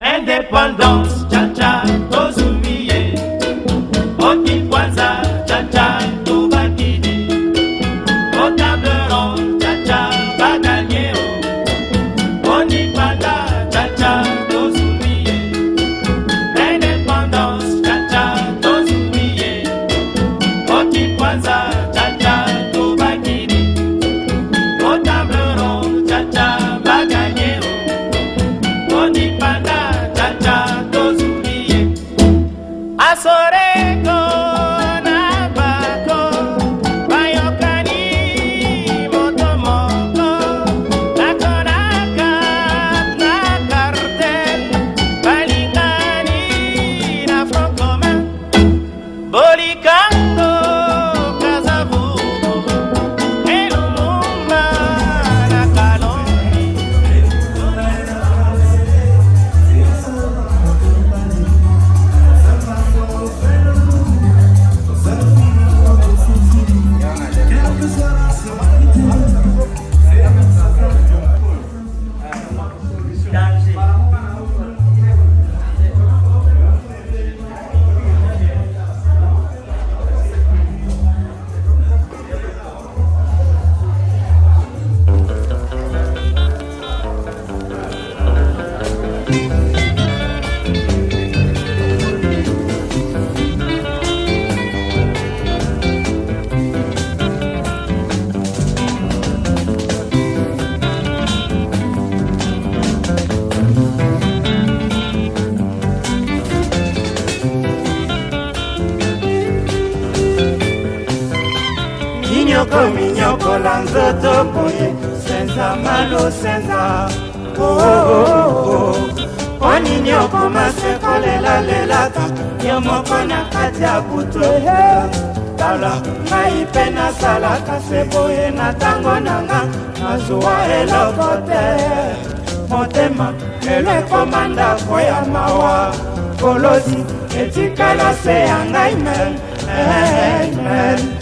Indépendance, cha-cha, tozumiye. Oti kwanza, cha-cha, tubakidi. Au table ronde, cha-cha, baganye. Oni panda, cha-cha, tozumiye. Indépendance, cha-cha, tozumiye. Oti kwanza, cha-cha, tubakidi. Au table ronde, cha-cha, baganye. Oni panda. Asoreko na bako bayokani motomoko nakonaka na cartel balingani na front commun bolikando kazavubu elumumba na kaloni. Minyoko lanzoto boye senza malo senza Oni nyoko maseko lela Yomoko na kati ya buto Tala naipe na salaka seboye na tango nanga Nazuwa elokote Motema ele komanda koya mawa Kolozi etikala se yangai men Amen.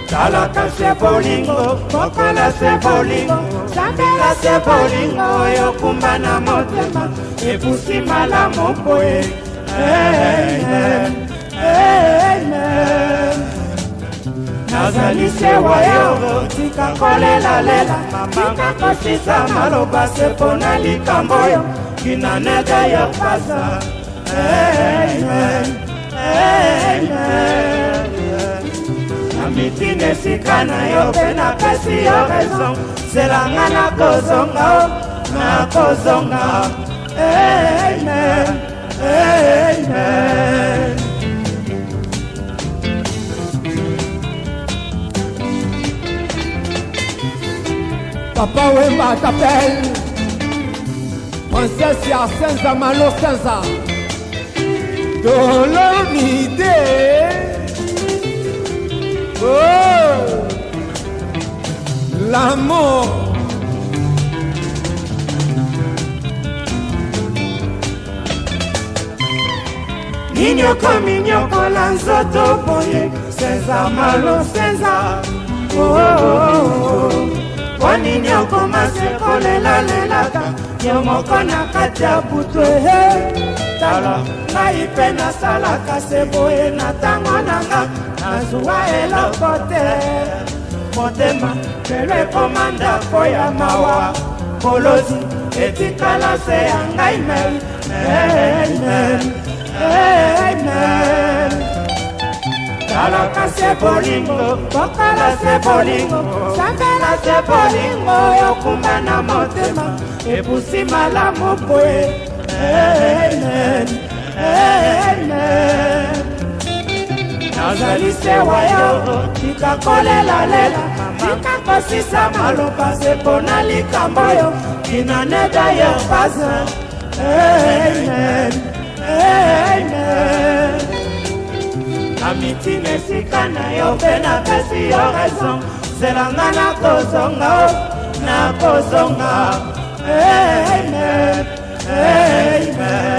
Talaka se bolingo, mokala se bolingo, sambela se bolingo, yokumba na motema, epusi malamu poe. Amen, amen. Nazali se wayo, tika kolela lela, tika kosisa maloba se pona likamboyo, kina nega ya pasa. Amen. Amitine sikana yo pena pesi yo raison Selanga na kozonga Amen, amen. Papa Wemba t'appelle Princesse Yasenza Malo Senza Dolomide. Oh, l'amour. Minyoko lanzoto boye senza malo senza. Wani nyoko maseko lela Yomoko na kati ya buto Tala naipe na salaka seboye na tango nanga Nazuwa elokote Motema ele komanda koya mawa Kolozi etikala se yangai men Amen, amen. Talaka se bolingo, bokala se bolingo, sambela se bolingo, yokumba na motema, epusi malamu poe. Amen, amen. Nazali se wayo, tika kolela lela, tika kosisa maloba se pona likamboyo, kina neda yo pasa. Amen, amen. Amitine sikana yo pena pesi yo raison Zelanga na kozonga Amen, amen.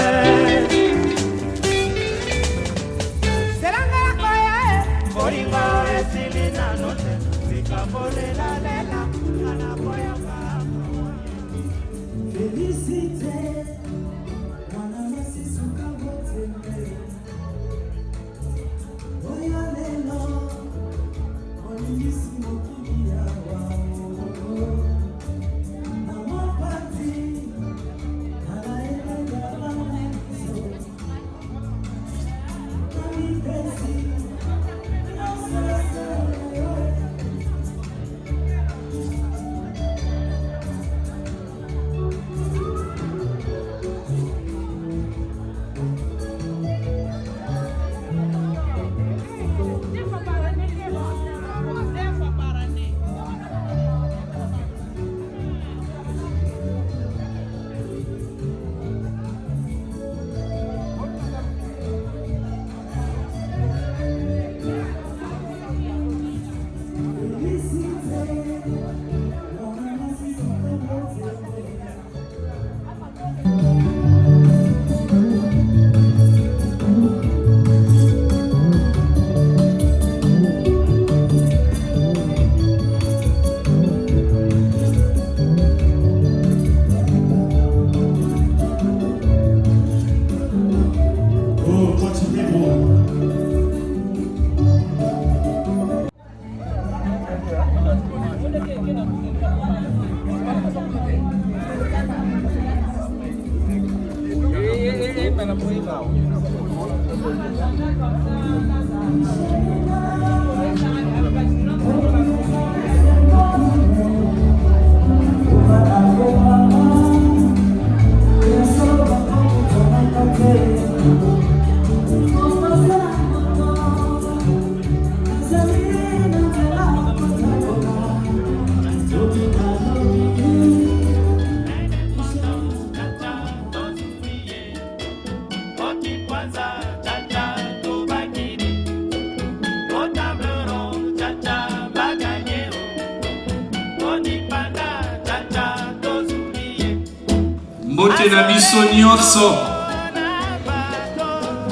Mbote na biso nyonso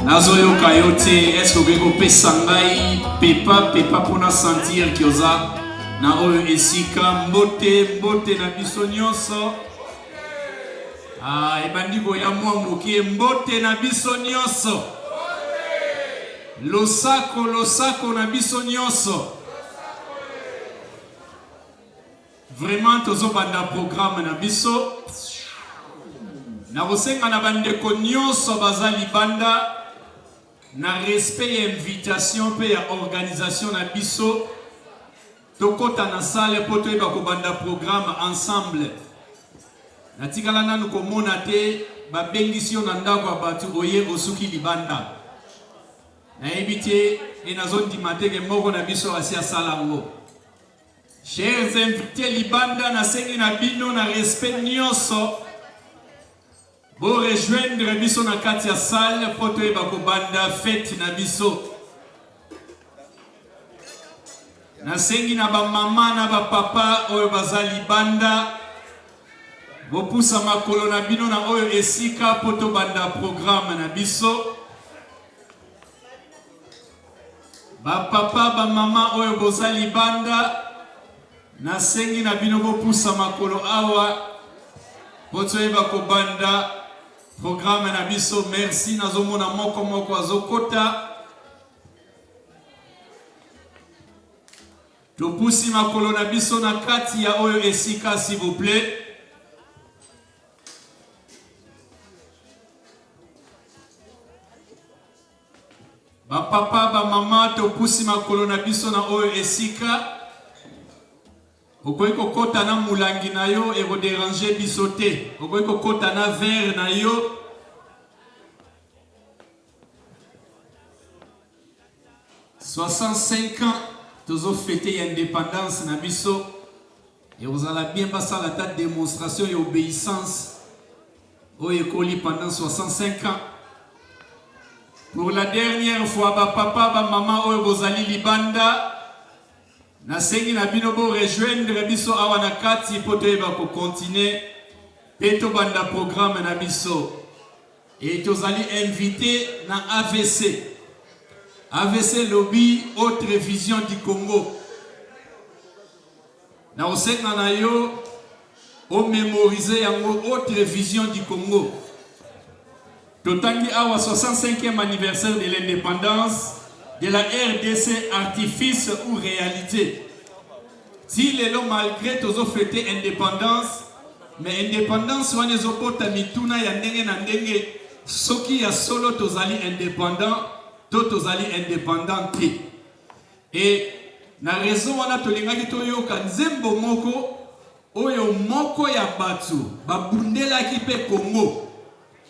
nazoyoka yo te eske okoki kopesa ngai pepa mpona sentir ki oza na oyo esika mbote na biso nyonso ebandi koya mwa moke mbote na biso nyonso losako na biso nyonso vraiment tozobanda programme na biso na kosenga na bandeko nyonso baza libanda na respect et invitation pe ya organisation na biso tokota na salle po toyeba kobanda programme ensemble natikala nanu komona te babengisi yo na ndako ya bato oye osuki libanda nayebi te enazondima teke moko na biso asi asala ngo. Chers invités libanda nasengi na bino na respect nyonso bo rejoindre biso na kati ya salle po toyeba kobanda fete na biso. Nasengi na bamama na bapapa oyo baza libanda bopusa makolo na bino na oyo esika po tobanda programme na biso. Bapapa bamama oyo boza libanda nasengi na bino bopusa makolo awa po toyeba kobanda programme na biso. Merci nazomona moko azokota topusi makolo na biso na kati ya oyo esika s'il vous plaît. Papa ba mama topusi makolo na biso na oyo esika okoki kokota na mulangi na yo ekoderange biso te okoki kokota na verre na yo « 65 ans tozo fêter l'indépendance na biso et vous allez bien passer la date de démonstration et obéissance au écoli pendant 65 ans. Pour la dernière fois, papa, maman, oyo bozali libanda, na sengi na bino bo rejoindre biso awa na kati po toyeba ko continuer peto banda programme na biso. Et tozali invité na AVC. AVC lobby autre vision du Congo. Na osenga na yo o mémoriser yango autre vision du Congo. Totangi awa 65e anniversaire de l'indépendance de la RDC, artifice ou réalité. Si les lots malgré tozo fêter indépendance, mais indépendance wane zopota mituna ya ndenge na ndenge soki ya solo tozali indépendant, to tozali indépendant te. Et na raison wana tolingaki toyoka nzembo moko oyo moko ya batu babundelaki pe Congo.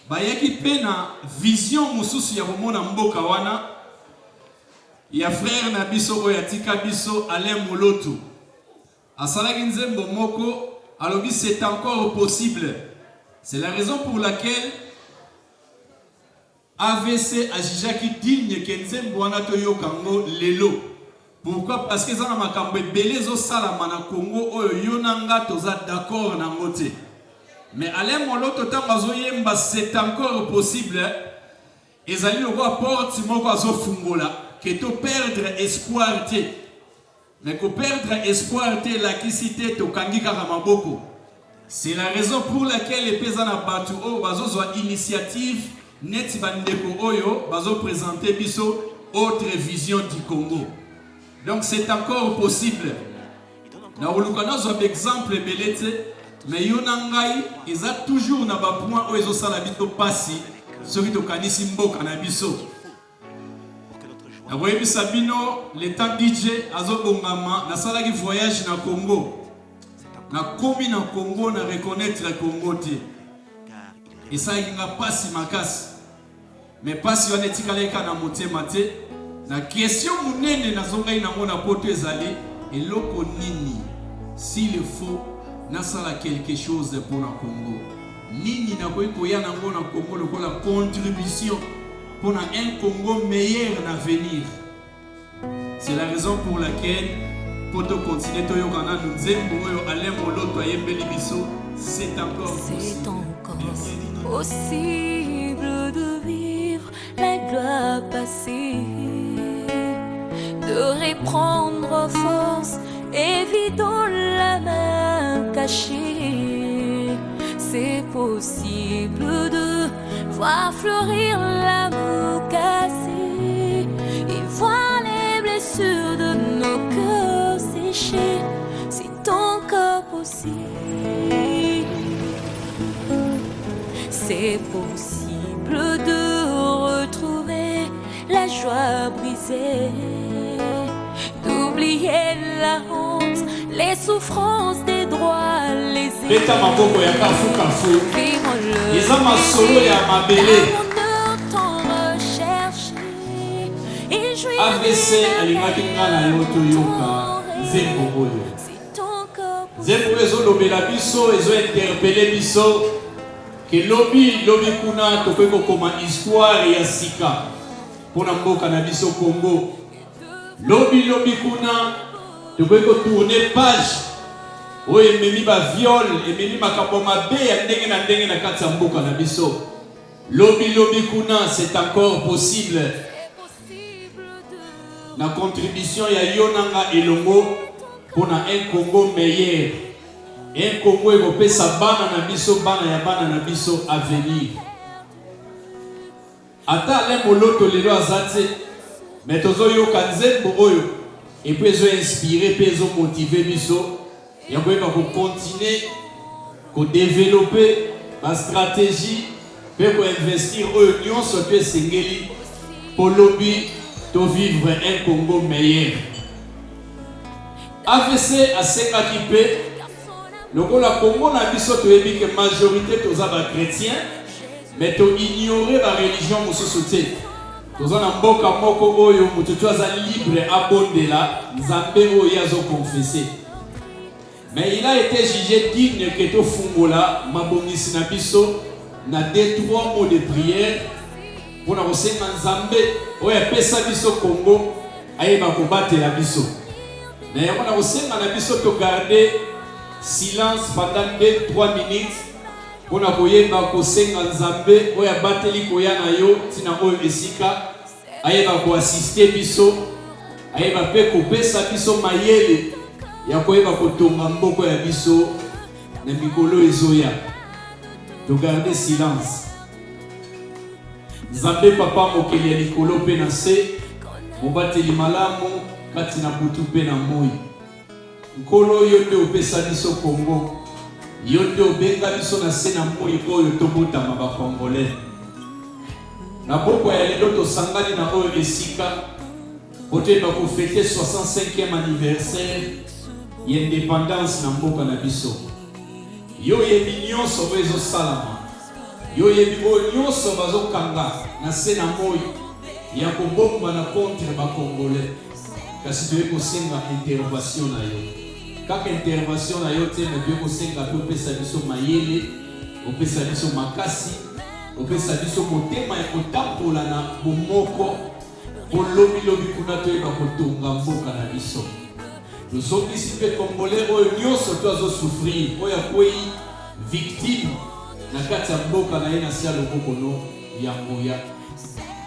Bayaki pe na vision mususu ya komona mboka wana ya frère na biso oyo atika biso Alain Moloto asalaki nzembo moko alobi c'est encore possible. C'est la raison pour laquelle AVC ajijaki digne ke nzembo wana toyoka ngo lelo. Pourquoi? Parce que ça na makambo ebele ezosalama na Congo oyo yo na nga toza d'accord na ngo te. Mais Alain Moloto tangazoyemba c'est encore possible. Ezali loko porte moko azofungola que to perdre espoir te. Mais ko perdre espoir te la kisite to kangika na maboko. C'est la raison pour laquelle les pesana batu o bazozwa initiative neti bandeko oyo bazo présenter biso autre vision du Congo. Donc c'est encore possible. Na olukana zo exemple belete. Mais yonangai, ils ont toujours na ba point où ils ont salabito passi soki tokanisi mboka na biso. Nakoyebi Sabino, l'état DJ azobongama nasalaki voyage na Congo. Na komi na Congo na reconnaître la Congo te. Et ça il nga pasi makasi. Mais pasi wana etikaleka na motema te. Na question munene nazongai na mona poto ezali eloko nini s'il faut nasala quelque chose pour na Congo. Nini na koya na mona Congo lokola contribution pour un Congo meilleur en avenir. C'est la raison pour laquelle pour te continuer to yokana nzembo oyo Alain Moloto ayembeli biso, c'est encore possible de vivre la gloire passée, de reprendre force et vidant la main cachée. C'est possible de voir fleurir l'amour cassé et voir les blessures de nos cœurs séchés. C'est encore possible. C'est possible de retrouver la joie brisée, d'oublier la honte, les souffrances des droits lésés. Beta maboko ya kafu kafu. Yeza masolo ya mabele. AVC alingaki ngana yoto yoka zembo oyo. Zembo ezo lobela biso, ezo interpeller biso. Que lobi kuna topeko koma histoire ya sika. Pona mboka na biso Congo. Lobi kuna topeko tourner page. Oye ememi ba viol, ememi makambo mabe ya ndenge na kati ya mboka na biso. Lobi kuna, c'est encore possible. Na contribution ya yonanga elongo pona un Congo meilleur. Un Congo ekopesa bana na biso, bana ya bana na biso à venir. Ata Alain Moloto lelo azate, mais tozo yoka nzembo oyo et puis ezo inspirer, puis ezo motiver biso. Il faut continuer à développer la stratégie pour investir en union surtout Sengeli pour lobby de vivre un Congo meilleur. AVC a 5 équipés. Le Congo n'a pas dit que la majorité de chrétiens, mais tu ignorer la religion de société. Tu as mboka moko oyo mutu tu libre abondela nzambe oyo azo confesser. Mais il a été jugé digne que tu fungola mabongisi na biso na 2-3 mots de prière pour na kosenga nzambe oyo pesa biso Congo ayeba kobatela biso. Mais on a kosenga na biso to garder silence pendant 2-3 minutes pour na koyeba kosenga nzambe oyo bateli koya na yo tina oyo esika ayeba ko assister biso ayeba pe ko pesa biso mayele ya koyeba kotonga mboko ya biso na mikolo ezoya. To garder silence. Nzambe papa mokeli ya likolo pe na se mobateli malamu kati na butu pe na moi. Nkolo yo nde opesa biso Congo, yo nde obenga biso na se na moi oyo tobotama ba Congolais. Na boko ya lelo tosangani na oyo esika poteba ko fêter 65e anniversaire l'indépendance na mboka na biso. Yo yebi nyonso bezo salama. Yo yebi nyonso bazo kanga na se na moi ya kobomba na contre ba Congolais. Kasi tu ko senga intervention na yo. Kaka intervention na yo te na ko senga to pesa biso mayele, o pesa biso makasi, o pesa biso motema ya kotambola na bomoko. Olobi kuna to eba kotonga mboka na biso. Nous sommes ici les Congolais qui ont souffrir, qui ont été victimes de la Katamboka na ina sia lokono ya moya.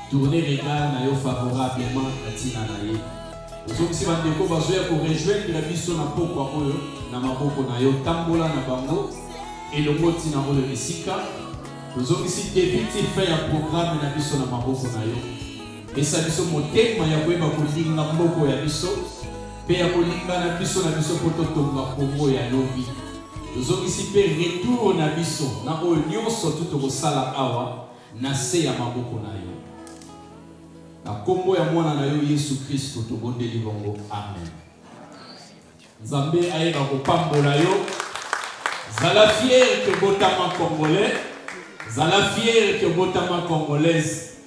Tourner regard na yo favorablement à tina na ye. Nous sommes ici bandeko bazoya ko rejoindre la biso na pokwa oyo na maboko na yo tambola na bango et le mot tina oyo esika. Nous sommes ici débuter faire un programme na biso na maboko na yo. Et ça biso motema ya koyeba kolinga mboko ya biso. Pe ya kolinga na biso poto tonga Congo ya lobi. Nous ici pe retour na biso na oyo nyonso tout ko sala awa na se ya maboko na yo. Na kombo ya mwana na yo Yesu Kristo tobondeli bongo. Amen. Nzambe ayeba kopambola yo. Zala fier que botama congolais. Zala fier que botama congolaise.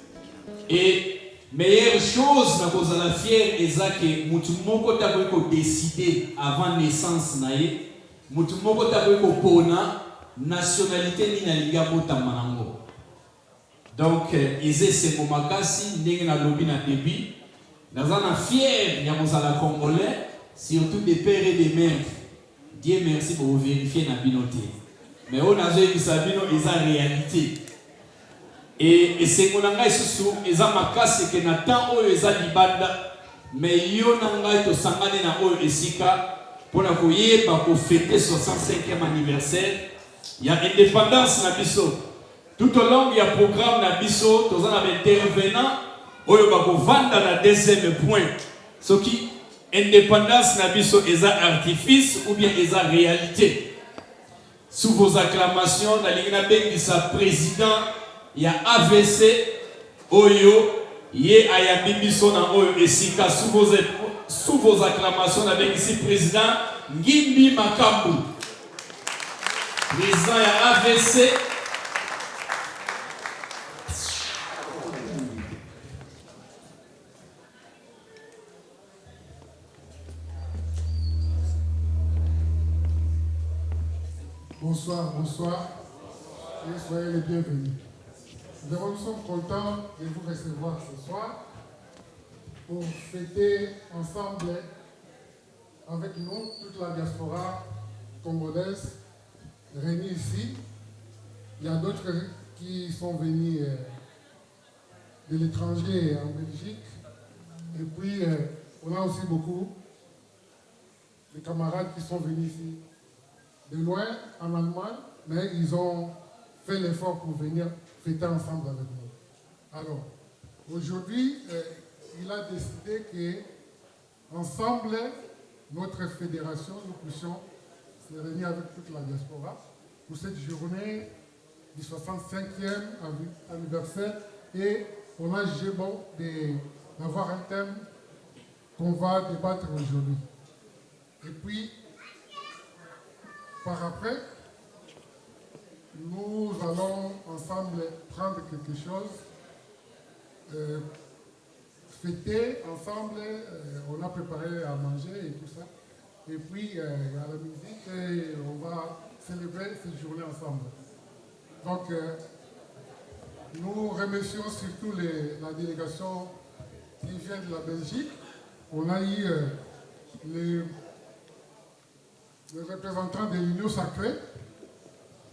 Et meilleure chose na kozala fier eza que mutu moko takoki ko décider avant naissance na ye. Mutu moko takoki ko pona nationalité ni na liga botama nango. Donc eze sengo makasi ndenge na lobi na début. Nazana fier ya kozala congolais, surtout des pères et des mères. Dieu merci pour vérifier na binoté. Mais on a vu ça bino eza réalité. Et c'est mon engagement sous eza makasi que na temps oyo eza libanda mais yo nanga to sangane na oyo esika pour na koyeba ko fêter 65e anniversaire ya indépendance na biso. Tout au long ya programme na biso tozana intervenant oyo ba ko vanda na deuxième point. Ce qui indépendance na biso eza artifice ou bien eza réalité. Sous vos acclamations na lingina bengisa président ya AVC oyo ye ayambi biso na oyo esika sous vos acclamations avec ici président Ngimbi Makambu, président ya AVC. Bonsoir, bonsoir et soyez les bienvenus. Nous sommes contents de vous recevoir ce soir pour fêter ensemble avec nous toute la diaspora congolaise réunie ici. Il y a d'autres qui sont venus de l'étranger en Belgique. Et puis, on a aussi beaucoup de camarades qui sont venus ici de loin en Allemagne, mais ils ont fait l'effort pour venir fêter ensemble avec nous. Alors, aujourd'hui, il a décidé que, ensemble, notre fédération, nous puissions se réunir avec toute la diaspora pour cette journée du 65e anniversaire. Et on a jugé bon d'avoir un thème qu'on va débattre aujourd'hui. Et puis, par après, nous allons ensemble prendre quelque chose, fêter ensemble, on a préparé à manger et tout ça. Et puis, il y a la musique et on va célébrer cette journée ensemble. Donc, nous remercions surtout la délégation qui vient de la Belgique. On a eu les représentants de l'Union sacrée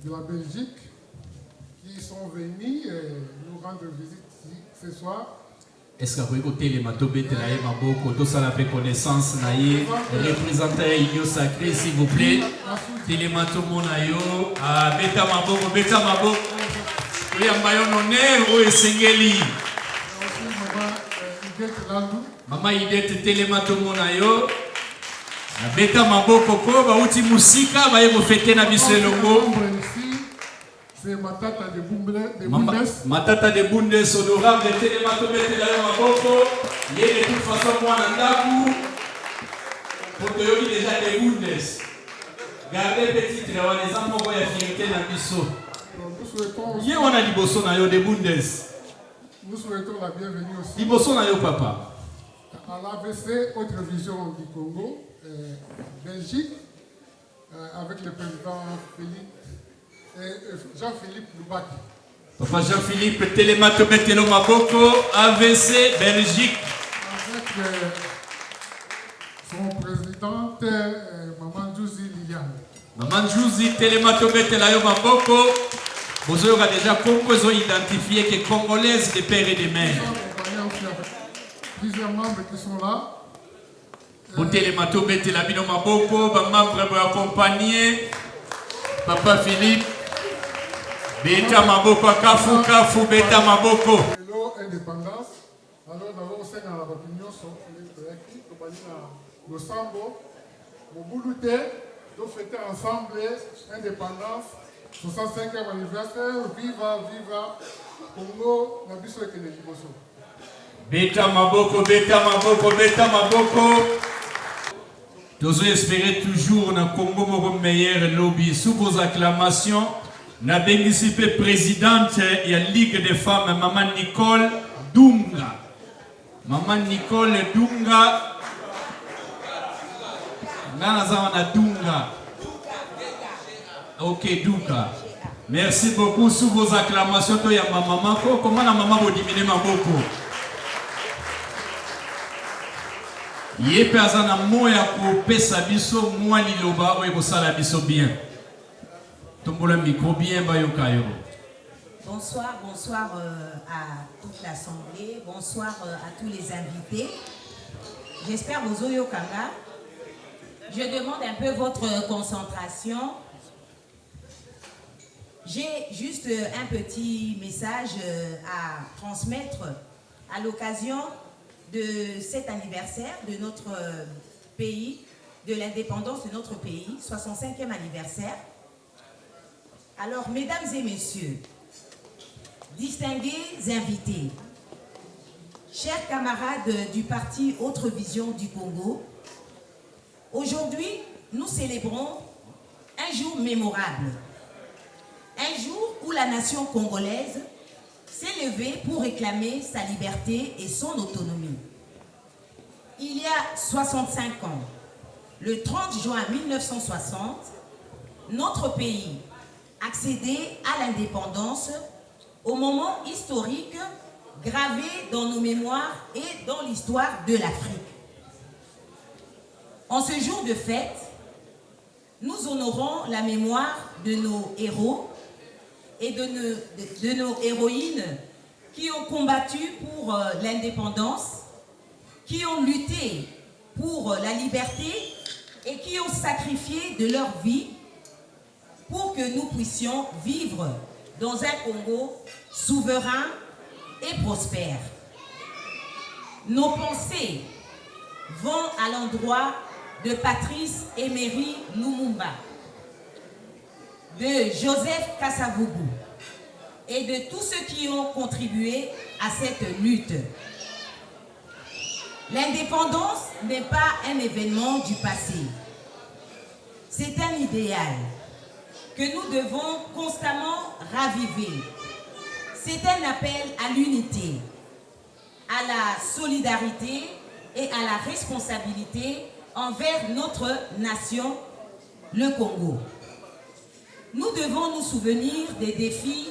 de la Belgique qui sont venus nous rendre visite ici ce soir. Est-ce que vous pouvez les matobete na ye maboko tout ça la reconnaissance na ye représentant l'Union sacrée s'il vous plaît télématomo na yo beta maboko oyamba yo honneur o esengeli mama idete télématomo na yo beta maboko ko bauti musika baye ko fêter na biso elongo. C'est Matata de Bundes. Matata de Bundes, honorable de Télématomete la Maboko. Il est de toute façon moi Nandaku. Pour que vous déjà des Bundes. Gardez petit travail, les enfants voient la fierté dans Bisso. Il y a un liboso na yo de Bundes. Nous souhaitons la bienvenue aussi. Liboso na yo papa. À l'AVC, autre vision du Congo, Belgique, avec le président Jean-Philippe Loubaki. Papa Jean-Philippe Télématomete lo Maboko, AVC, Belgique. Avec son présidente, Maman Jouzi Liliane. Maman Jouzi Télématomete la yo Maboko. Vous aurez déjà identifié que Congolaises des pères et des mères. Plusieurs membres qui sont là. Pour Télématomete la bino Maboko, membres pour accompagner. Papa Philippe. Beta Maboko, Kafu, Beta Maboko. Indépendance. Alors, nous avons aussi dans la opinion sur le Sambo, le Boulouté, nous fêter ensemble l'indépendance 65e anniversaire, viva, viva, Congo, na biso ekele liboso. Beta maboko, beta maboko, beta maboko. Nous espérons toujours dans Congo mon meilleur lobby. Sous vos acclamations, na bénéficié présidente et la Ligue des femmes, Maman Nicole Dunga. Maman Nicole Dunga. Nana Dunga. Ok, Dunga. Merci beaucoup sous vos acclamations. Toi, ma maman, comment la maman vous diminuer ma beaucoup? Yé personne moya ko pesa biso moi liloba o ko sala biso bien. Tombola micro bien ba yo kayo. Bonsoir, bonsoir à toute l'assemblée, bonsoir à tous les invités. J'espère vos oyo kanga. Je demande un peu votre concentration. J'ai juste un petit message à transmettre à l'occasion de cet anniversaire de notre pays, de l'indépendance de notre pays, 65e anniversaire. Alors, mesdames et messieurs, distingués invités, chers camarades du parti Autre Vision du Congo, aujourd'hui, nous célébrons un jour mémorable, un jour où la nation congolaise s'est levée pour réclamer sa liberté et son autonomie. Il y a 65 ans, le 30 juin 1960, notre pays accédait à l'indépendance au moment historique gravé dans nos mémoires et dans l'histoire de l'Afrique. En ce jour de fête, nous honorons la mémoire de nos héros et de nos héroïnes qui ont combattu pour l'indépendance, qui ont lutté pour la liberté et qui ont sacrifié de leur vie pour que nous puissions vivre dans un Congo souverain et prospère. Nos pensées vont à l'endroit de Patrice Emery Lumumba, de Joseph Kasavubu et de tous ceux qui ont contribué à cette lutte. L'indépendance n'est pas un événement du passé. C'est un idéal que nous devons constamment raviver. C'est un appel à l'unité, à la solidarité et à la responsabilité envers notre nation, le Congo. Nous devons nous souvenir des défis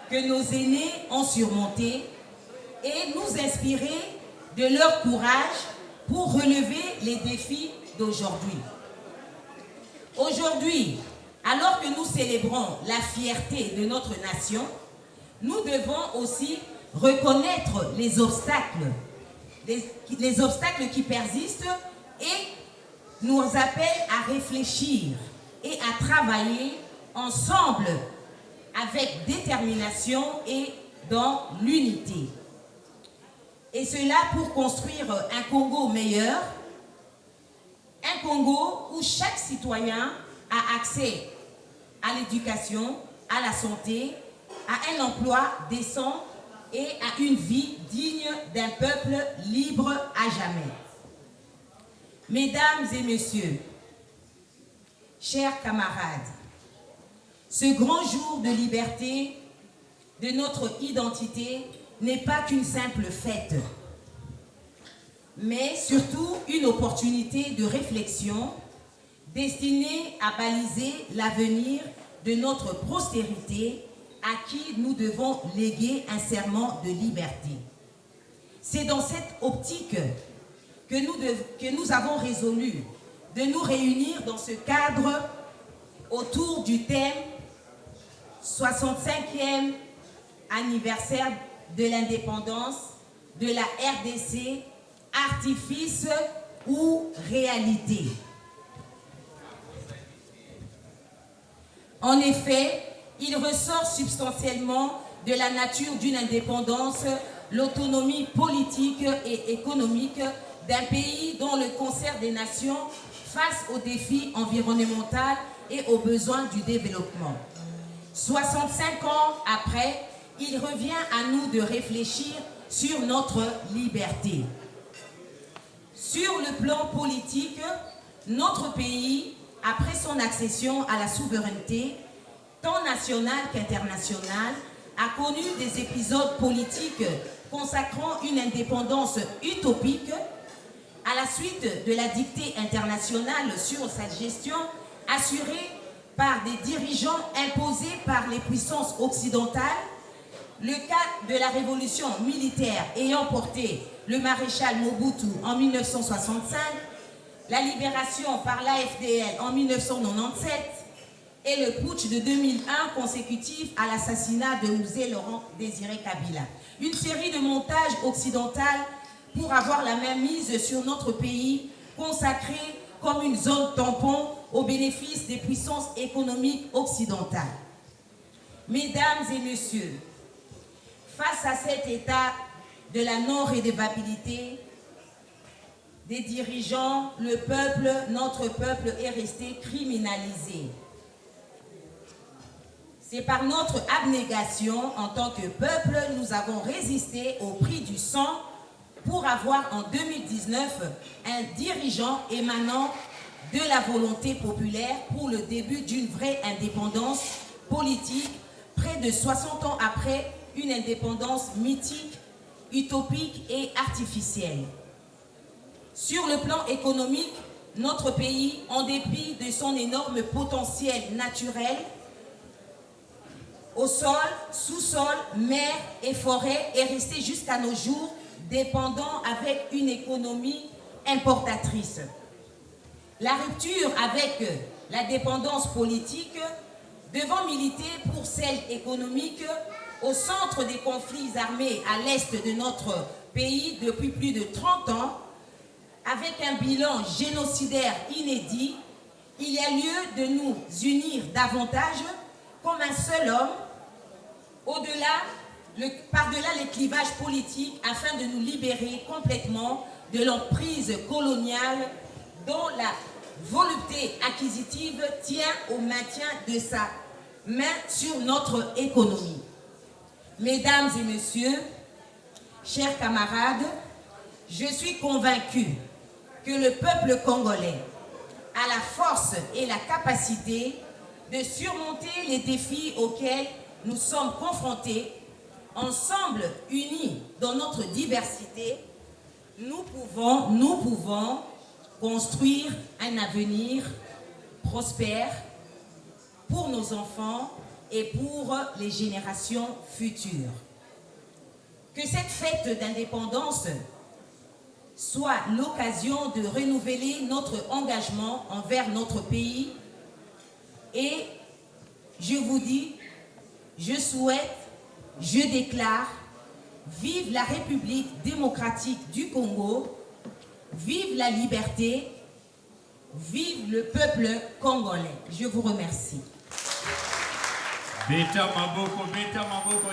que nos aînés ont surmontés et nous inspirer de leur courage pour relever les défis d'aujourd'hui. Aujourd'hui, alors que nous célébrons la fierté de notre nation, nous devons aussi reconnaître les obstacles qui persistent et nous appellent à réfléchir et à travailler ensemble avec détermination et dans l'unité. Et cela pour construire un Congo meilleur, un Congo où chaque citoyen a accès à l'éducation, à la santé, à un emploi décent et à une vie digne d'un peuple libre à jamais. Mesdames et messieurs, chers camarades, ce grand jour de liberté de notre identité n'est pas qu'une simple fête, mais surtout une opportunité de réflexion destinée à baliser l'avenir de notre postérité à qui nous devons léguer un serment de liberté. C'est dans cette optique que nous avons résolu de nous réunir dans ce cadre autour du thème 65e anniversaire de l'indépendance de la RDC, artifice ou réalité. En effet, il ressort substantiellement de la nature d'une indépendance l'autonomie politique et économique d'un pays dont le concert des nations face aux défis environnementaux et aux besoins du développement. 65 ans après, il revient à nous de réfléchir sur notre liberté. Sur le plan politique, notre pays, après son accession à la souveraineté, tant nationale qu'internationale, a connu des épisodes politiques consacrant une indépendance utopique à la suite de la dictée internationale sur sa gestion assurée par des dirigeants imposés par les puissances occidentales. Le cas de la révolution militaire ayant porté le maréchal Mobutu en 1965, la libération par l'AFDL en 1997 et le putsch de 2001 consécutif à l'assassinat de José Laurent Désiré Kabila. Une série de montages occidentaux pour avoir la main mise sur notre pays, consacré comme une zone tampon au bénéfice des puissances économiques occidentales. Mesdames et messieurs, face à cet état de la non-rédévabilité des dirigeants, le peuple, notre peuple est resté criminalisé. C'est par notre abnégation en tant que peuple, nous avons résisté au prix du sang pour avoir en 2019 un dirigeant émanant de la volonté populaire pour le début d'une vraie indépendance politique, près de 60 ans après une indépendance mythique, utopique et artificielle. Sur le plan économique, notre pays, en dépit de son énorme potentiel naturel, au sol, sous-sol, mer et forêt, est resté jusqu'à nos jours dépendant avec une économie importatrice. La rupture avec la dépendance politique devant militer pour celle économique au centre des conflits armés à l'est de notre pays depuis plus de 30 ans, avec un bilan génocidaire inédit, il y a lieu de nous unir davantage comme un seul homme, par-delà les clivages politiques, afin de nous libérer complètement de l'emprise coloniale dont la volonté acquisitive tient au maintien de sa main sur notre économie. Mesdames et messieurs, chers camarades, je suis convaincue que le peuple congolais a la force et la capacité de surmonter les défis auxquels nous sommes confrontés. Ensemble, unis dans notre diversité, nous pouvons construire un avenir prospère pour nos enfants et pour les générations futures. Que cette fête d'indépendance soit l'occasion de renouveler notre engagement envers notre pays. Et je vous dis, je souhaite, je déclare, vive la République démocratique du Congo, vive la liberté, vive le peuple congolais. Je vous remercie. Beta maboko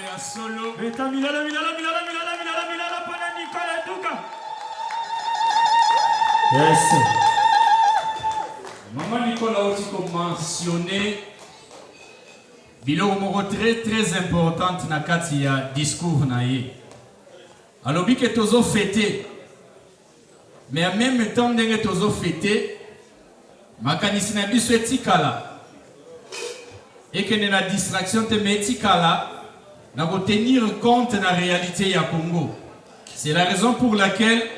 ya solo. Beta milala pona Nicolas Duka. Yes. Maman Nicolas aussi mentionné biloko moko très importante na kati ya discours na ye. Alobi ke tozo fêter. Mais en même temps ndenge tozo fêter, makanisi na biso etikala. Et que la distraction te metikala na ko tenir compte de la réalité ya Congo. C'est la raison pour laquelle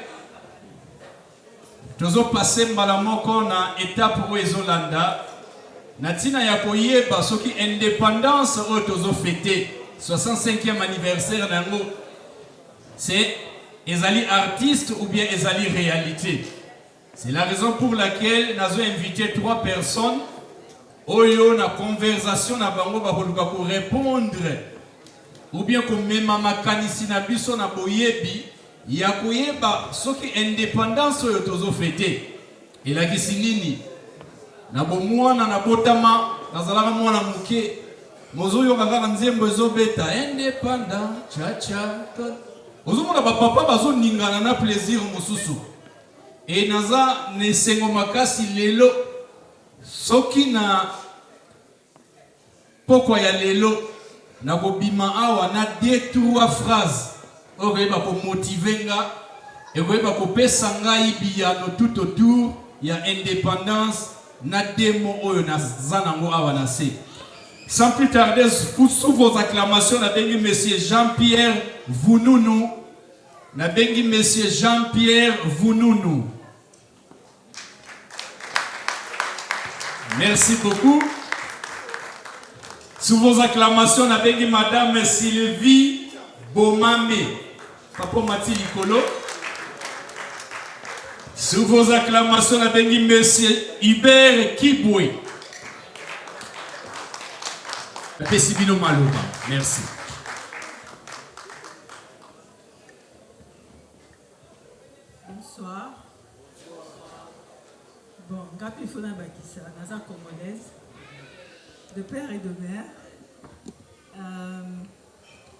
tozo passer malamoko na étape où ezolanda natina ya koyeba soki indépendance o tozo fêter 65e anniversaire nango c'est ezali artiste ou bien ezali réalité. C'est la raison pour laquelle nazo invité 3 personnes oyo na conversation na bango ba koluka ko répondre ou bien ko mema makanisi na biso na boyebi ya koyeba soki indépendance oyo tozo fêter elakisi nini na bomwana na botama nazalaka mwana muke mozoyo kaka nzembo ezobeta indépendant cha cha ozomona ba papa bazo ningana na plaisir mosusu et naza nesengo makasi lelo soki na Pourquoi y a lelo na bobima awa na 2-3 phrases okoyeba ko motiver nga okoyeba ko pesa ngai biyano tout autour ya indépendance na demo oyo na zanango awa na se. Sans plus tarder, sous vos acclamations, na bengi monsieur Jean-Pierre Vununu. Na bengi monsieur Jean-Pierre Vununu. Merci beaucoup. Sous vos acclamations, na bengi madame Sylvie Bomame. Papa Mati Likolo. Sous vos acclamations, na bengi monsieur Hubert Kiboué. Pesibino Maloba. Merci. Bonsoir. Bon, Gapi Fona Bakissa, Naza congolaise, de père et de mère.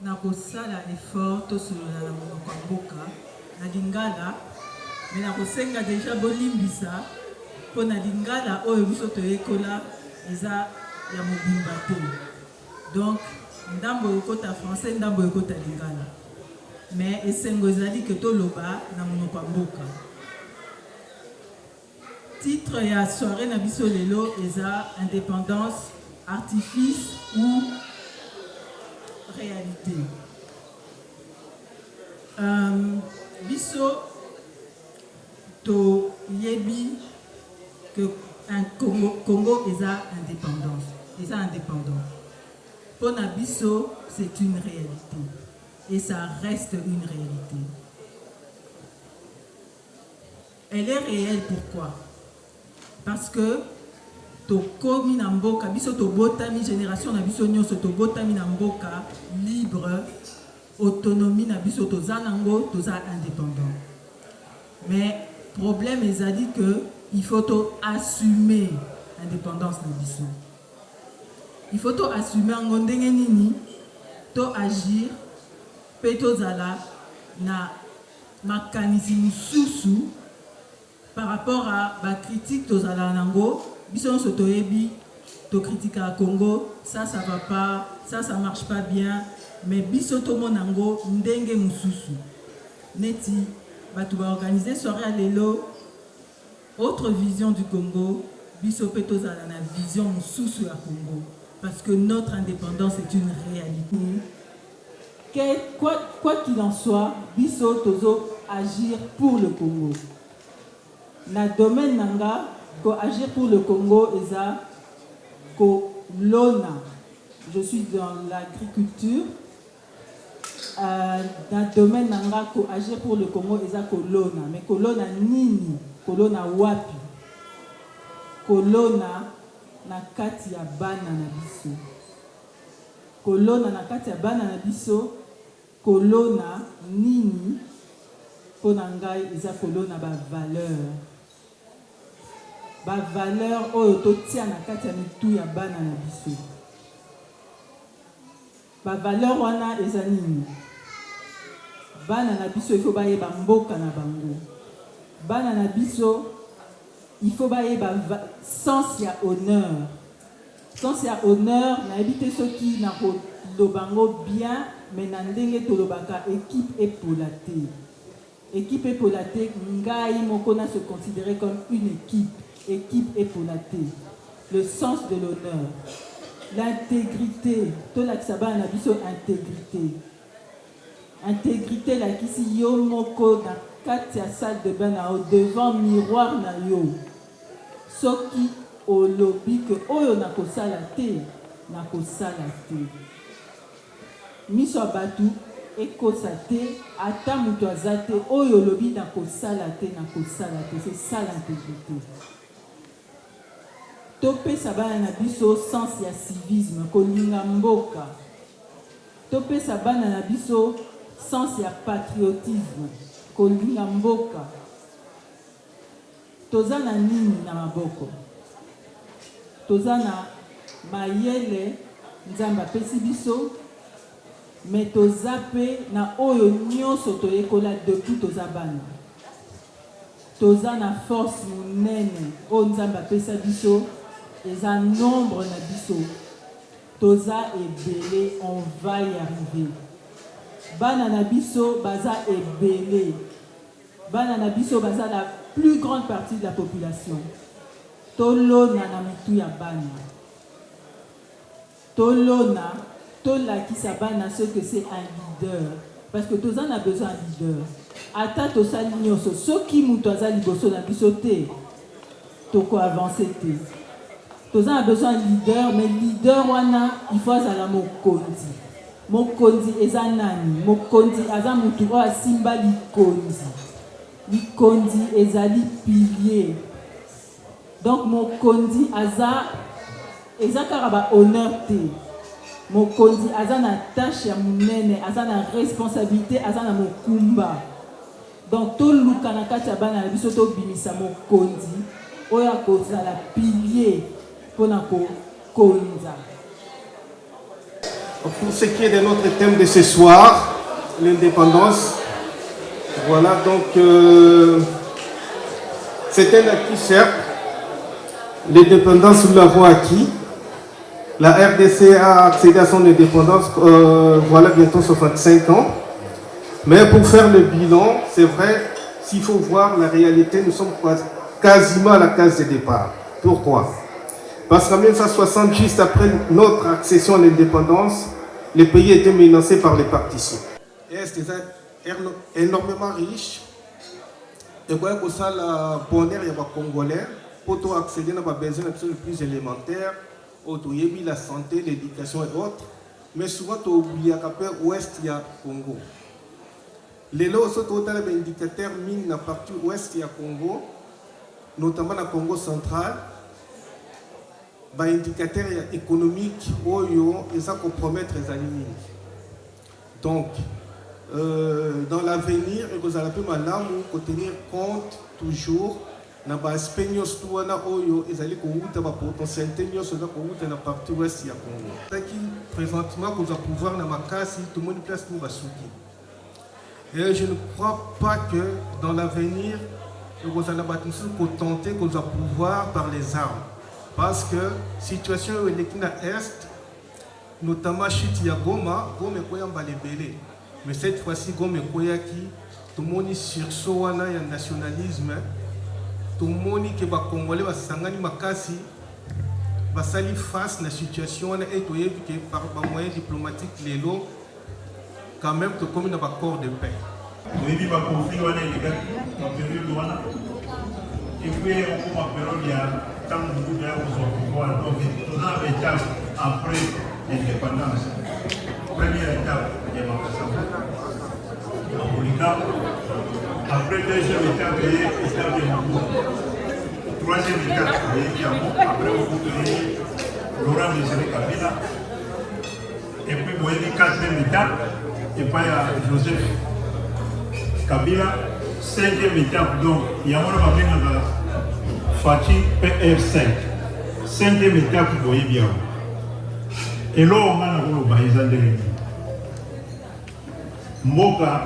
Nakosala effort to sur la Monokamboka, na Lingala, mais nakosenga déjà bolimbisa, pour na Lingala, oyo biso to ekola, eza ya mobimba te. Donc, ndambo yokota français, ndambo yokota Lingala. Mais esengo ezali que to loba na Monokamboka. Titre ya soirée na biso lelo eza indépendance, artifice ou réalité. Biso to yebi que un Congo eza indépendance, eza indépendant. Pour Nabiso, c'est une réalité et ça reste une réalité. Elle est réelle pourquoi? Parce que to komi na mboka biso to botami génération na biso nyonso to botami na mboka libre, autonomie na biso to zanango to za indépendant. Mais problème est dit que il faut to assumer l'indépendance na biso. Il faut to assumer ngondenge nini to agir pe to zala na makanisi mususu par rapport à la critique to zala nango. Biso soto yebi to critique à Congo, ça va pas, ça marche pas bien, mais biso to monango ndenge mususu. Neti batu ba organiser soirée à lelo, autre vision du Congo, biso peto zala na vision mususu à Congo, parce que notre indépendance est une réalité. Quoi qu'il en soit, biso tozo agir pour le Congo. Na domaine nanga ko agir pour le Congo eza ko lona. Je suis dans l'agriculture. Dans le domaine nanga ko agir pour le Congo eza ko lona. Mais ko lona nini? Ko lona wapi? Ko lona na kati ya bana na biso. Ko lona na kati ya bana na biso. Ko lona nini? Po na ngai eza ko lona ba valeur. Ba valeur oyo totia na kati ya mitu ya bana na biso. Ba valeur wana eza nini? Bana na biso il faut bayeba mboka na bango. Bana na biso il faut bayeba sens ya honneur. Sens ya honneur na ebite soki na ko lobango bien mais na ndenge to lobaka équipe épaulatée. Équipe épaulatée ngai moko na se considérer comme une équipe. Équipe épaulatée, le sens de l'honneur, l'intégrité, tout l'axaba na biso intégrité. Intégrité la kisi yo moko na kati ya salle de bain na devant miroir na yo. Soki olobi que oyo na kosala te, na kosala te. Miso abatu ekosa te, ata mutu azate oyo olobi na kosala te, na kosala te. C'est ça l'intégrité. Topé sabana na biso sens ya civisme kolinga mboka. Topé sabana na biso sens ya patriotisme kolinga mboka. Toza na nini na maboko? Toza na mayele nzamba pesi biso, mais toza pe na oyo nyonso toyekola depuis toza bana. Toza na force monene o nzamba pesa biso. Et un nombre na biso Toza et Belé, on va y arriver. Bananabiso, Baza et Belé. Bananabiso, Baza, la plus grande partie de la population. Tolo Nanamitu ya Bana. Tolona, Tola qui s'abana ce que c'est un leader. Parce que Toza a besoin d'un leader. Ata Tosa Lignoso, ce qui moutoisa liboso na bisote. Toko avancer te. Toza a besoin d'un leader, mais leader wana, il faut azala mokonzi. Mokonzi ezanani, mokonzi azamutu o asimba likonzi. Likonzi ezali pilier. Donc mokonzi eza karaba honneur te. Mokonzi azana tâche ya munene, azana responsabilité, azana mokumba. Donc tout luka na kati ya bana biso to bimisa mokonzi oya kozala pilier pona ko konza. Pour ce qui est de notre thème de ce soir, l'indépendance, voilà donc c'est un acquis certes. L'indépendance, nous l'avons acquis. La RDC a accédé à son indépendance, voilà bientôt 65 ans. Mais pour faire le bilan, c'est vrai, s'il faut voir la réalité, nous sommes quasiment à la case de départ. Pourquoi? Parce qu'en 1960, juste après notre accession à l'indépendance, le pays était menacé par les partitions. C'était énormément riche. Et quoi que ça, la bonheur et les Congolais, pour accéder à nos besoins les plus élémentaires, la santé, l'éducation et autres. Mais souvent, tu oublies qu'à l'ouest, il y a Congo. Les lots sont des indicateurs mine dans la partie ouest, il y a Congo, notamment dans le Congo central. Des indicateurs économiques, ils ça compromettre les animaux. Donc, dans l'avenir, vous allez tenir compte toujours na ba espagnols tuana oyo ezali ko uta ba potentialité nyoso na ko uta na partie ouest ya Congo. Taki présentement qu'on a pouvoir na makasi tout le monde place pour basuki. Et je ne crois pas que dans l'avenir nous allons tenter qu'on a pouvoir par les armes parce que situation où est à est notamment chute ya Goma koya mbalebele. Mais cette fois-ci Goma koya qui tout le monde sursaut wana ya nationalisme. Tout le monde qui va Congolais va s'engager makasi va salir face à la situation et que par moyens diplomatiques les lots quand même que comme un accord de paix. Oui, va conflit on est les gars en période wana et puis on va période il y a tant de gens qui pouvoir donc tout ça étape après l'indépendance. Première étape il y a Makassa. Après deuxième étape, il y a l'étape de Mambo. Troisième étape, il y a Yamo. Après, vous pouvez Laurent Désiré Kabila. Et puis, vous voyez quatrième étape, et puis il y a Joseph Kabila. Cinquième étape, donc, il y a Fatih PR5. Cinquième étape, vous voyez bien. Et là, on a le Baïzan de l'Église. Moka.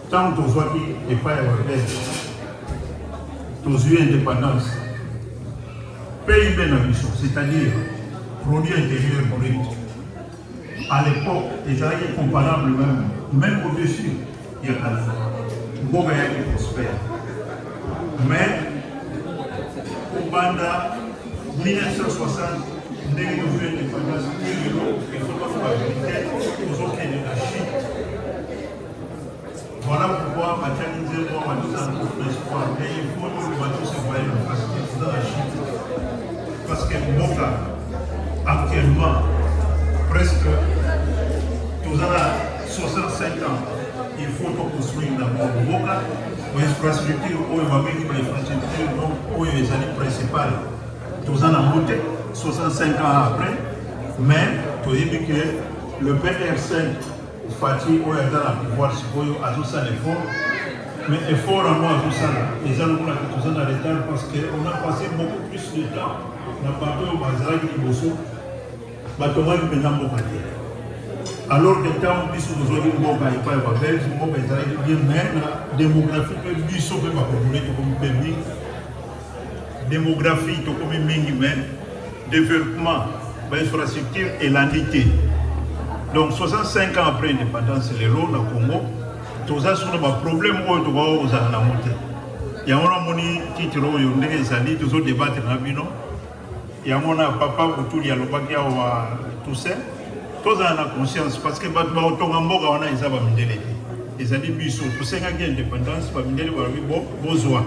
Tant que soit qui est pas tous indépendance, PIB dans mission, c'est-à-dire produit intérieur brut. À l'époque, les arrières comparables même au-dessus, il y a Boga qui prospère. Mais au Banda 1960, dès que nous avons l'indépendance, il faut pas faire la vérité aux autres de la Chine. Voilà pourquoi Mathieu Nzembo a nous un espoir. Et il faut que nous battions ce voyage dans la Chine. Parce que Moka, actuellement, presque tous à 65 ans, il faut construire d'abord Moka, une infrastructure où il va mettre une infrastructure où il y a les années principales. Tous en a monté, 65 ans après, mais tu as dit que le PR5 Fatih, on est dans la pouvoir, si on a tout ça l'effort, mais effort en moi, tout ça, les gens ont tout ça dans l'état parce qu'on a passé beaucoup plus de temps. On a parlé au Bazar qui est beau, Batouma est maintenant beaucoup. Alors que tant que nous avons dit que il pas de belge, bien même la démographie peut lui sauver ma communauté comme pays. Démographie, comme même développement l'infrastructure et l'entité. Donc 65 ans après l'indépendance, les lots dans le Congo, tous ça sont des problèmes où ils doivent vous en monter. Il y a un titre où il y a des années, tous les débats dans le bino. Il y a un papa où tout le monde a tout ça. Tous en a conscience parce que quand on a ils savent me les années biso pour 5 ans d'indépendance, pas me dire besoin.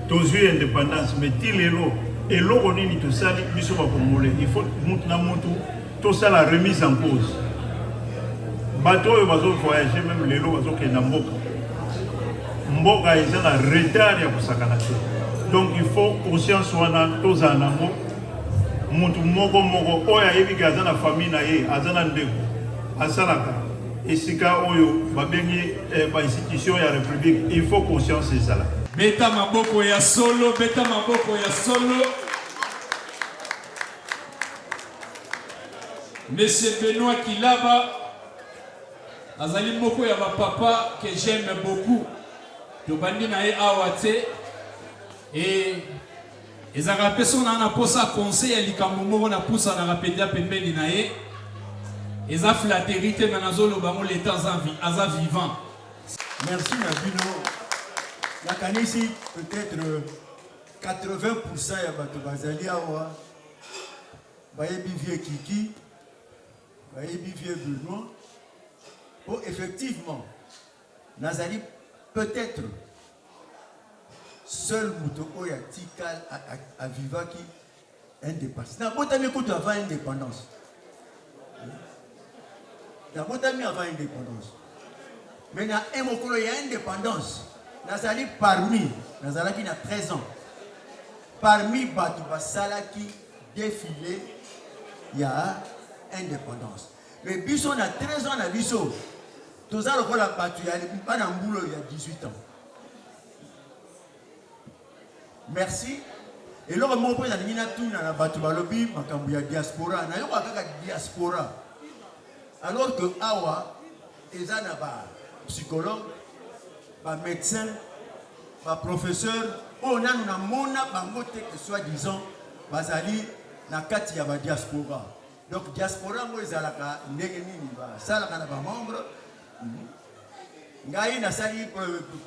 Tous eu indépendance, mais il est là. Et là on est tout ça, biso va congolais. Il faut monter tout ça la remise en cause. Bateau et bateau voyager même les lots bateau qui na mboka. Mboka ils ont un retard ya kusakana. Donc il faut conscience wana tous en amour. Muntu moko oya yebi gaza na famille na ye azana ndeko asalaka esika oyo babengi ba institution ya république il faut conscience ezala beta maboko ya solo Monsieur Benoît Kilaba azali moko ya ba papa que j'aime beaucoup tobandi na ye awate et ils ont rappelé son an pour ça conseil à l'Ikamomo na poussa na rapedia pembeni na ye. Ils ont flatérité mais nazolo bango l'état aza vivant. Merci Nabino. La kanisi peut-être 80% ya bato bazali awa. Bayebi vieux Kiki, bayebi vieux Benoît. Bon effectivement, nazali peut-être seul Moutoko ya Tikal à Vivaki indépendance. Na botami kutu avant indépendance. Na botami avant indépendance. Mais na emokolo ya indépendance. Nazali parmi, nazalaki na 13 ans. Parmi batu basalaki défilé ya indépendance. Mais biso na 13 ans na biso. Toza lokola batu ya bana mbulo ya 18 ans. Merci. Et là, mon président, il y a tout dans la Batubalobi, il y a diaspora. Il y a diaspora. Alors que Awa, il y a un psychologue, un médecin, un professeur, on a un monde que soi-disant, Bazali, na kati ya diaspora. Donc, diaspora, moi, il y a un membre. Ngaï n'a sali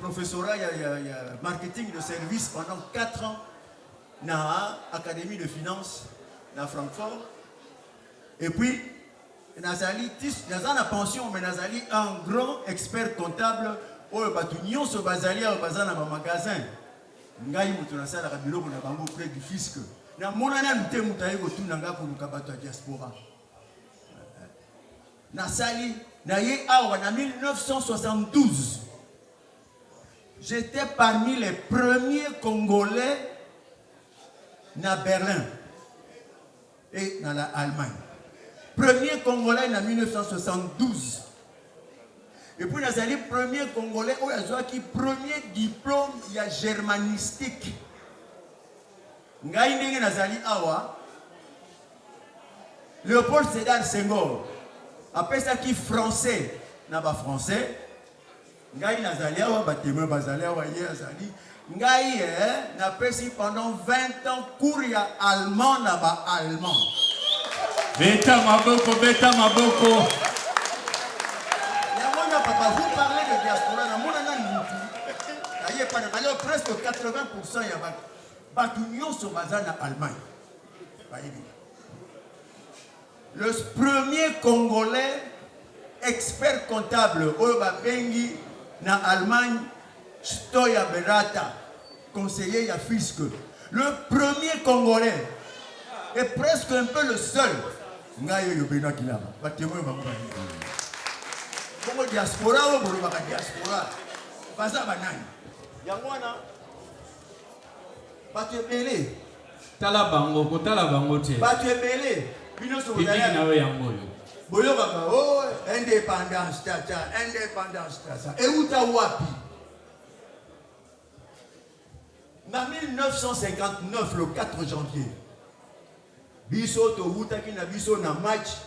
professorat marketing de service pendant 4 ans na Académie de finance na Francfort. Et puis, Nazali na pension, mais Nazali un grand expert comptable au Batunion sur Bazali au bazana na magasin. Ngaï mutuna sala kabilo na bango près du fisc. Na monana nte mutaye ko tunanga ko lukabato diaspora. Nasali en 1972, j'étais parmi les premiers Congolais à Berlin et dans l'Allemagne. Premier Congolais en 1972. Et puis, nous avons le premier Congolais où il y a le premier diplôme germanistique. Nous avons Léopold Sédar Senghor. Après ça qui français, n'a pas français. Ngai nazali awa batemo bazali awa ye azali. Ngai n'a pas si pendant 20 ans cours ya allemand na ba allemand. Beta maboko. Ya mona papa vous parlez de diaspora na mona na mutu. Aye pas alors presque 80% ya batu nyonso bazana Allemagne. Le premier Congolais expert comptable au Babengi na Allemagne, Stoya Berata, conseiller ya fisc. Le premier Congolais et presque un peu le seul. Ngayo Yobena Kilaba. Batemo Yobena. Comme diaspora ou Borobaka diaspora. Baza banani. Yangwana. Batu ebele. Tala bango te. Batu ebele. Boyobaka, oh, indépendance, indépendance, et où t'as wapi? En 1959, le 4 janvier, Biso to Wutaki na Biso na match,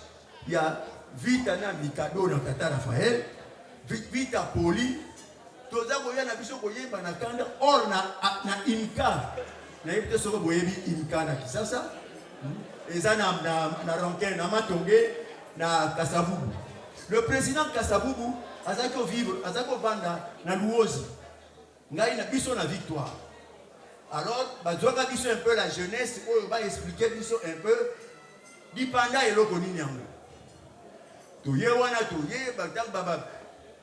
il y a Vita na Mikado na Tata Raphaël, Vita Poli, Toza Boya na Biso Boye Banakanda, or na Inka, na Ypte Soro Boyebi Inka na Kisasa. eza na Ronken, na Matongé, na Kasavubu. Le président Kasavubu, azako vivre, azako vanda na Louosi. Ngai na biso na victoire. Alors, bazoka biso un peu la jeunesse, on va expliquer biso un peu dipanda eloko nini yango. Toye wana toye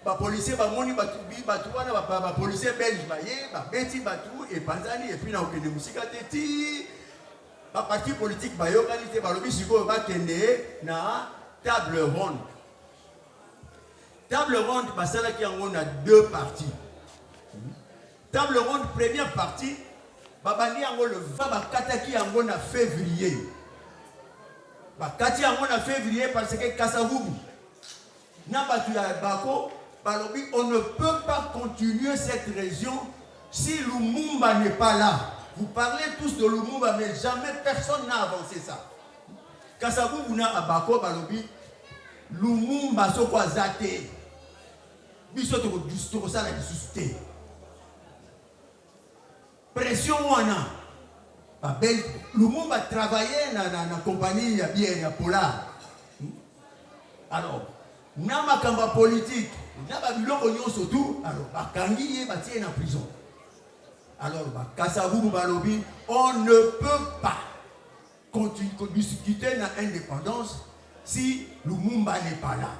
ba policier ba moni batu wana ba policier belge ba ye ba beti batu et panzani et puis na okende musika teti ba parti politique ba yo qualité ba lobi siko ba kende na table ronde. Table ronde basala ki yango na deux parties. Table ronde première partie babandi yango le va bakataki yango na février. Bakati yango na février parce que Kasavubu na batu ya bako balobi on ne peut pas continuer cette région si Lumumba n'est pas là. Vous parlez tous de Lumumba mais jamais personne n'a avancé ça. Kasavubu na abako balobi Lumumba soko azate. Biso to ça la suscité. Pression wana. Babel Lumumba travaillait dans la compagnie ya bien ya Polar. Alors, na makamba politique, na ba biloko nyonso tout, alors bakangi ye batie en prison. Alors Kasavubu balobi, on ne peut pas continuer discuter na indépendance si Lumumba n'est pas là.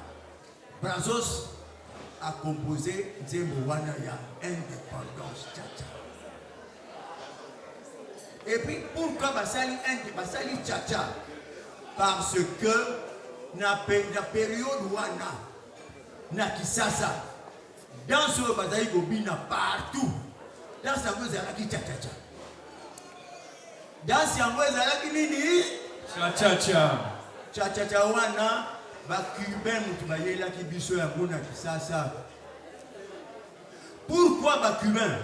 Brazos a composé Nzembo wana ya indépendance tcha. Et puis pourquoi basali tcha? Parce que na période wana na Kisasa dans ce bazali gobina partout dans sa voix zalaki tcha. Dans sa voix zalaki nini tcha wana ba cubain mutu bayela ki biso ya bona Kisasa. Pourquoi ba cubain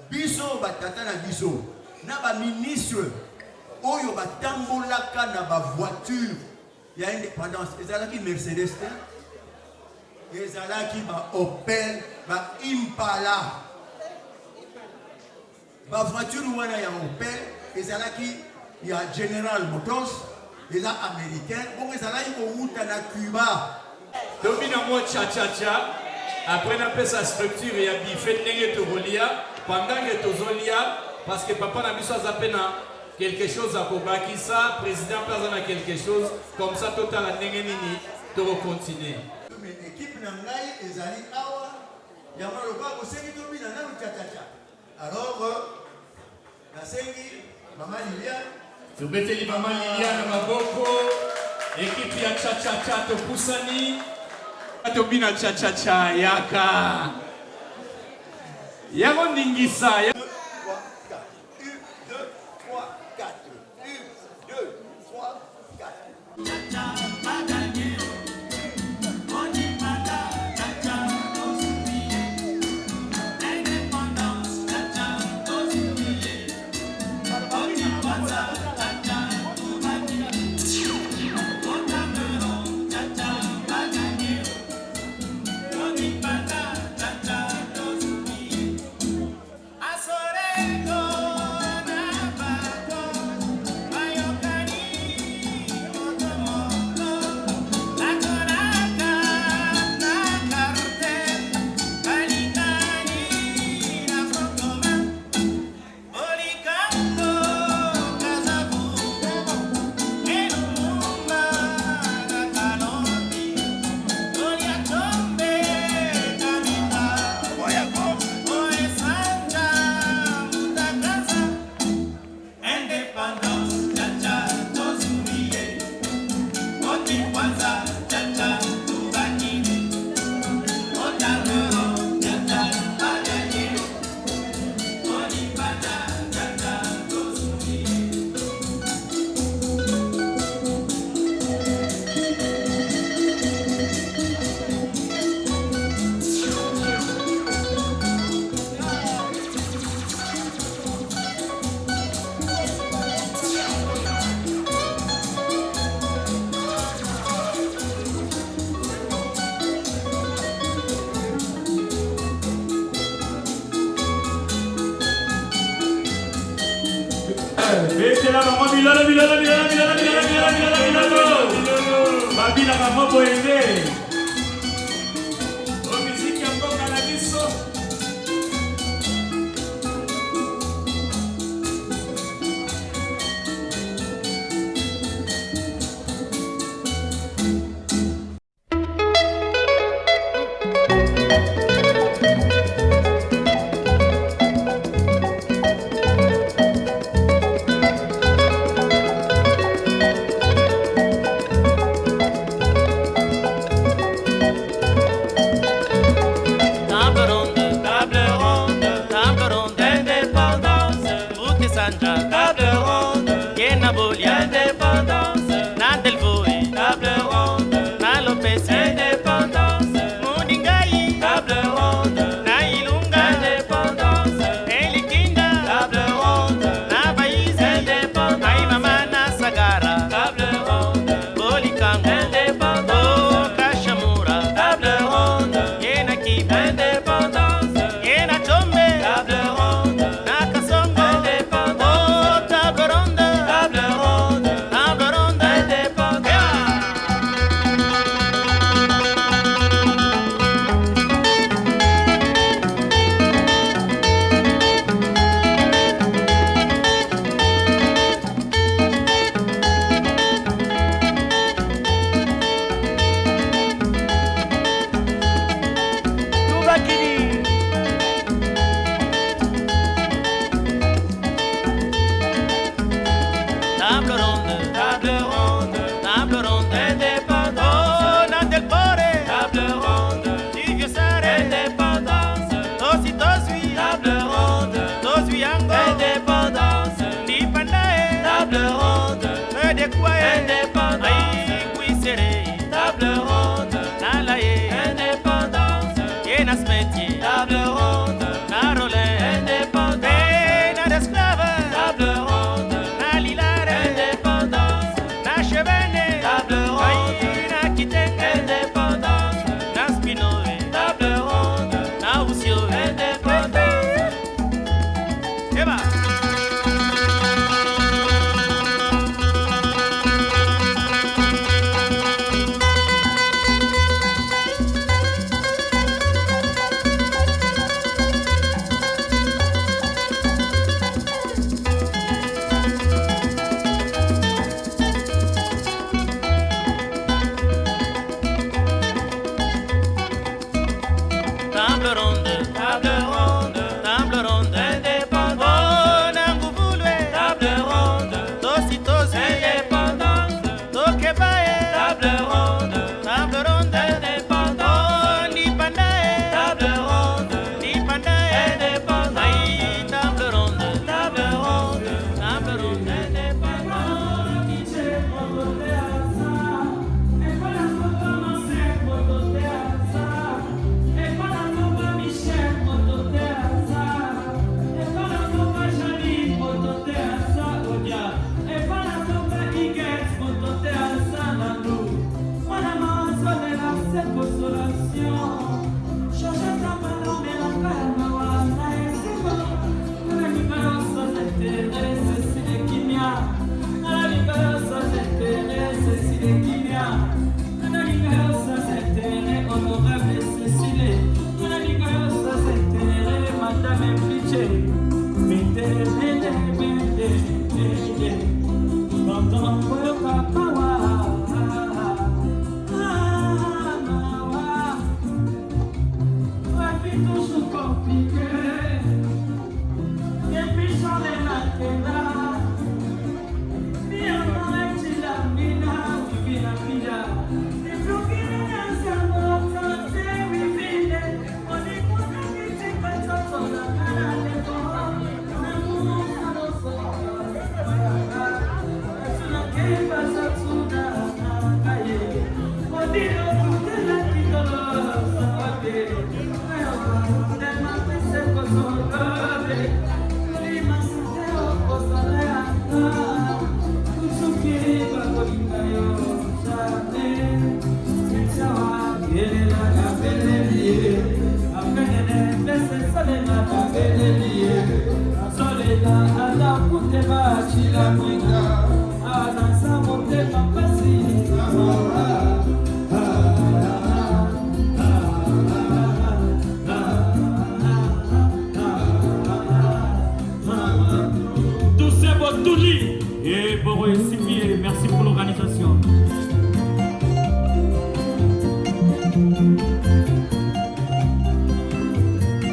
biso batata na biso na ba ministre oyo batambolaka na ba voiture ya indépendance ezalaki Mercedes ezalaki ba Opel ba Impala ba voiture wana ya Opel ezalaki ya General Motors eza américain bon ezalaki ko uta na Cuba domina mo cha après na pesa structure ya bifet ndenge to rolia pendant que tozolia parce que papa na biso azapena quelque chose à Kobakisa, président Pazana quelque chose, comme ça total à Nengenini, to continuer. L'équipe Nangai et Zali Awa, Yamaloba, vous savez tout bien, alors, la série, Maman Liliane. Tu mettez Maman Liliane, Maboko, équipe ya Cha to Poussani, Tobina Cha Yaka. Yamon Ningisa. I saw betela bango bilolo bilolo bilolo bilolo bilolo bilolo bilolo babina bango boyende o miziki ya mboka na biso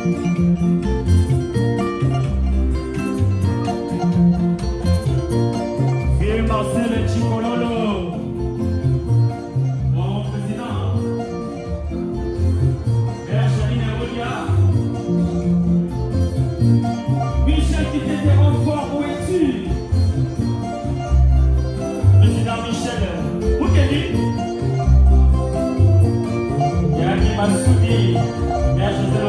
Vieux Marcel Chicololo, mon président, Mère Janine Rodia, Michel qui t'était fort, où es-tu? Président Michel, où t'es-tu? Yannick Massoudi, Mère José